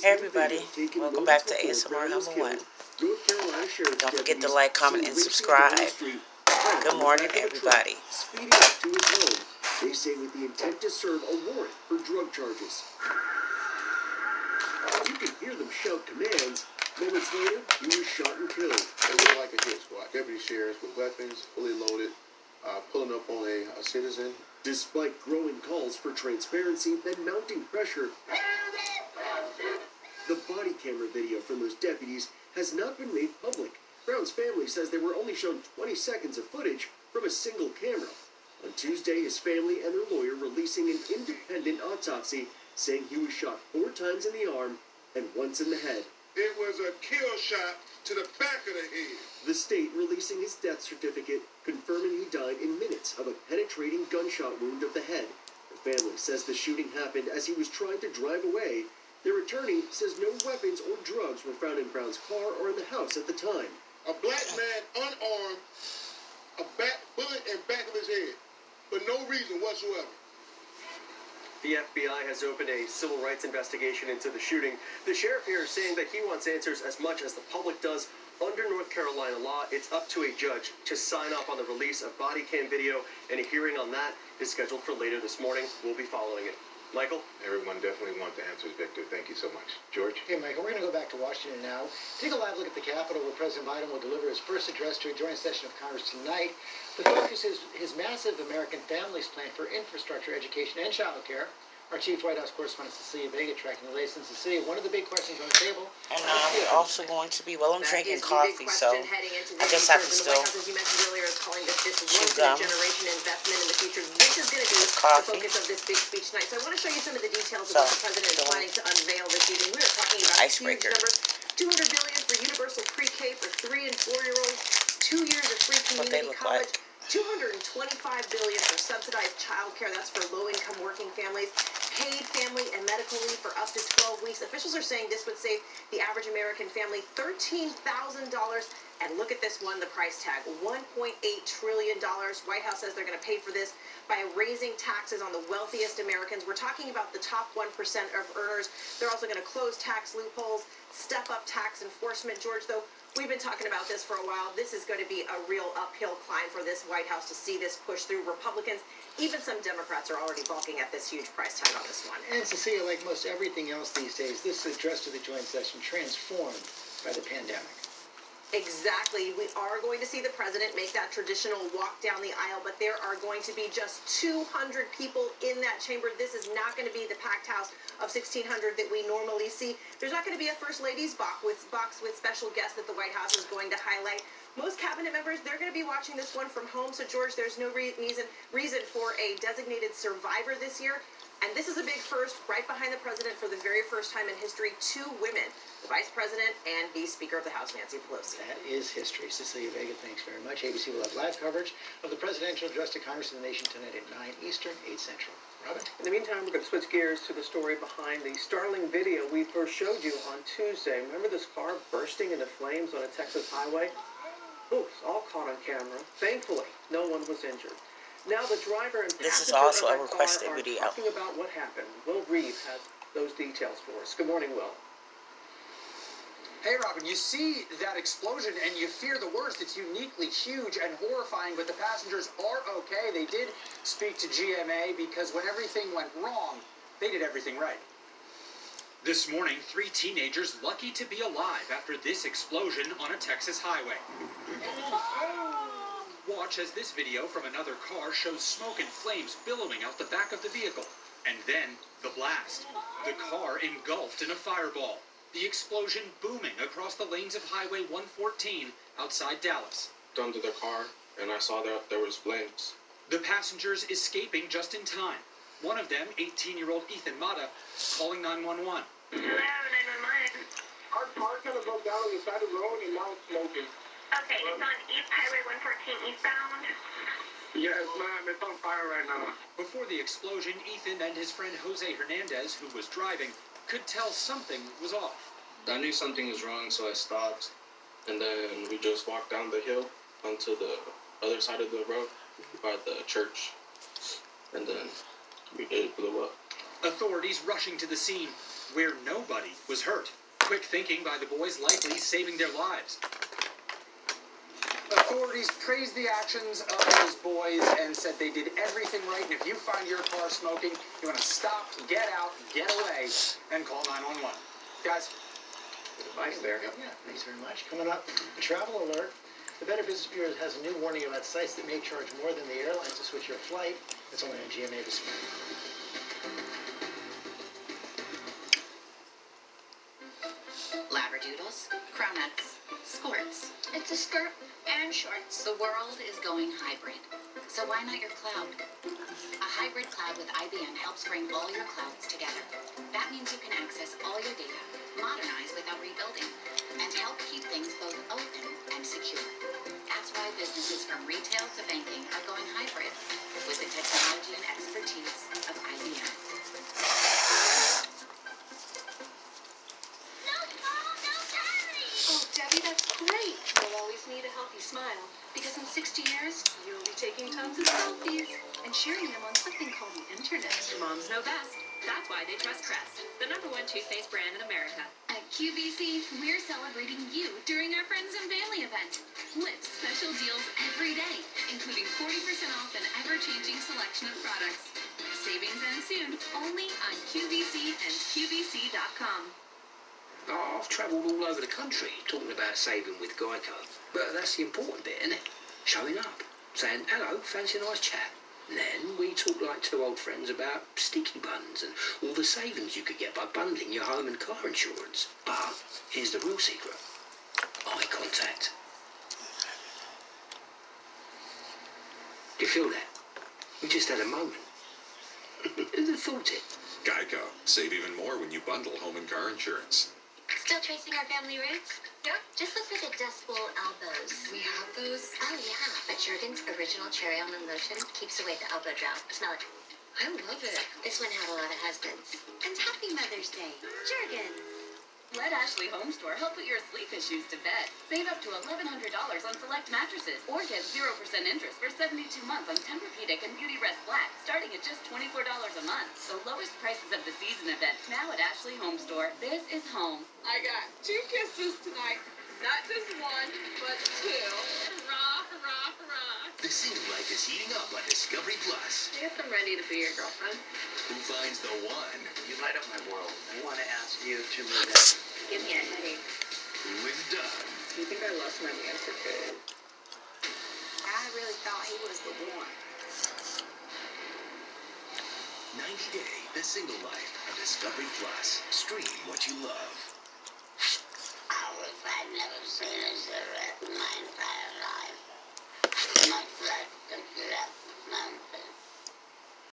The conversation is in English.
Hey everybody, welcome back to ASMR Number 1. Don't forget to like, comment, and subscribe. Good morning, everybody. Speeding up to his home, they say with the intent to serve a warrant for drug charges. You can hear them shout commands. Moments later, he was shot and killed. It looked like a hit squad. Deputy sheriffs with weapons, fully loaded, pulling up on a citizen. Despite growing calls for transparency and mounting pressure, the body camera video from those deputies has not been made public. Brown's family says they were only shown 20 seconds of footage from a single camera. On Tuesday, his family and their lawyer releasing an independent autopsy saying he was shot 4 times in the arm and once in the head. It was a kill shot to the back of the head. The state releasing his death certificate, confirming he died in minutes of a penetrating gunshot wound of the head. The family says the shooting happened as he was trying to drive away. Their attorney says no weapons or drugs were found in Brown's car or in the house at the time. A black man unarmed, a bullet in back of his head, for no reason whatsoever. The FBI has opened a civil rights investigation into the shooting. The sheriff here is saying that he wants answers as much as the public does. Under North Carolina law, it's up to a judge to sign off on the release of body cam video, and a hearing on that is scheduled for later this morning. We'll be following it. Michael? Everyone definitely wants the answers, Victor. Thank you so much. George? Hey, Michael, we're going to go back to Washington now. Take a live look at the Capitol, where President Biden will deliver his first address to a joint session of Congress tonight. The focus is his massive American Families Plan for infrastructure, education, and child care. Our chief White House correspondent, Cecilia Vega, tracking the latest. And Cecilia, one of the big questions on the table. And we're also going to be, I'm drinking coffee, so I just have to still as you mentioned earlier, is calling this gum. once-in-a-generation investment in the future. This is going to be the focus of this big speech tonight. So I want to show you some of the details of what the president is planning to unveil this evening. We are talking about huge numbers. $200 billion for universal pre-K for 3- and 4-year-olds, 2 years of free community college. $225 billion for subsidized child care. That's for low-income working families. Paid family and medical leave for up to 12 weeks. Officials are saying this would save the average American family $13,000. And look at this one, the price tag, $1.8 trillion. White House says they're going to pay for this by raising taxes on the wealthiest Americans. We're talking about the top 1% of earners. They're also going to close tax loopholes, step up tax enforcement. George, though, we've been talking about this for a while. This is going to be a real uphill climb for this White House to see this push through. Republicans, even some Democrats, are already balking at this huge price tag on this one. And Cecilia, like most everything else these days, this address to the joint session transformed by the pandemic. Exactly. We are going to see the president make that traditional walk down the aisle, but there are going to be just 200 people in that chamber. This is not going to be the packed house of 1,600 that we normally see. There's not going to be a First Lady's box with special guests that the White House is going to highlight. Most cabinet members, they're going to be watching this one from home. So, George, there's no reason for a designated survivor this year. And this is a big first, right behind the president for the very first time in history, 2 women, the vice president and the Speaker of the House, Nancy Pelosi. That is history. Cecilia Vega, thanks very much. ABC will have live coverage of the presidential address to Congress and the nation tonight at 9 Eastern, 8 Central. Robin? In the meantime, we're going to switch gears to the story behind the startling video we first showed you on Tuesday. Remember this car bursting into flames on a Texas highway? Oops, all caught on camera. Thankfully, no one was injured. Now the driver and this is passenger also of a that requested car are video. talking about what happened. Will Reeve has those details for us. Good morning, Will. Hey, Robin, you see that explosion and you fear the worst. It's uniquely huge and horrifying, but the passengers are okay. They did speak to GMA because when everything went wrong, they did everything right. This morning, 3 teenagers lucky to be alive after this explosion on a Texas highway. Watch as this video from another car shows smoke and flames billowing out the back of the vehicle. And then, the blast. The car engulfed in a fireball. The explosion booming across the lanes of Highway 114 outside Dallas. Under the car, and I saw that there was flames. The passengers escaping just in time. One of them, 18-year-old Ethan Mata, calling 911. Hello, 911. Our car kind of broke down on the side of the road and now it's smoking. Okay, it's on East Highway 114 eastbound. Yes, ma'am, it's on fire right now. Before the explosion, Ethan and his friend Jose Hernandez, who was driving, could tell something was off. I knew something was wrong, so I stopped. And then we just walked down the hill onto the other side of the road by the church. And then it blew up. Authorities rushing to the scene. where nobody was hurt. Quick thinking by the boys, likely saving their lives. Authorities praised the actions of those boys and said they did everything right. And if you find your car smoking, you want to stop, get out, get away, and call 911. Guys, good advice there. Yeah, thanks very much. Coming up, a travel alert. The Better Business Bureau has a new warning about sites that may charge more than the airlines to switch your flight. It's only on GMA this morning. Labradoodles, cronuts, squirts. It's a skirt and shorts. The world is going hybrid. So why not your cloud? A hybrid cloud with IBM helps bring all your clouds together. That means you can access all your data, modernize without rebuilding, and help keep things both open and secure. That's why businesses from retail to banking are going hybrid with the technology and expertise of IBM. Oh, Debbie, that's great. You'll always need a healthy smile, because in 60 years, you'll be taking tons of selfies and sharing them on something called the internet. Moms know best. That's why they trust Crest, the #1 toothpaste brand in America. At QVC, we're celebrating you during our Friends and Family event. With special deals every day, including 40% off an ever-changing selection of products. Savings end soon, only on QVC and QVC.com. Oh, I've travelled all over the country talking about saving with Geico. But that's the important bit, isn't it? Showing up, saying, hello, fancy a nice chat. And then we talk like two old friends about sticky buns and all the savings you could get by bundling your home and car insurance. But here's the real secret. Eye contact. Do you feel that? We just had a moment. Who'd have thought it? Geico. Save even more when you bundle home and car insurance. Still tracing our family roots? Yeah. Just look for the Dust Bowl elbows. We have those? Oh, yeah. But Jergens Original Cherry Almond Lotion keeps away the elbow drought. Smell it. I love it. This one had a lot of husbands. And happy Mother's Day. Jergens. Let Ashley Home Store help put your sleep issues to bed. Save up to $1,100 on select mattresses, or get 0% interest for 72 months on Tempur-Pedic and Beautyrest Black, starting at just $24 a month. The lowest prices of the season event now at Ashley Home Store. This is home. I got 2 kisses tonight. Not just 1, but 2. Hurrah, hurrah, hurrah. The single life is heating up on Discovery Plus. I guess I'm ready to be your girlfriend. Who finds the one? You light up my world. I want to ask you to move in. Give me a headache. Who is done? Do you think I lost my answer food? I really thought he was the one. 90 Day, The Single Life on Discovery Plus. Stream what you love. I've never seen a cigarette.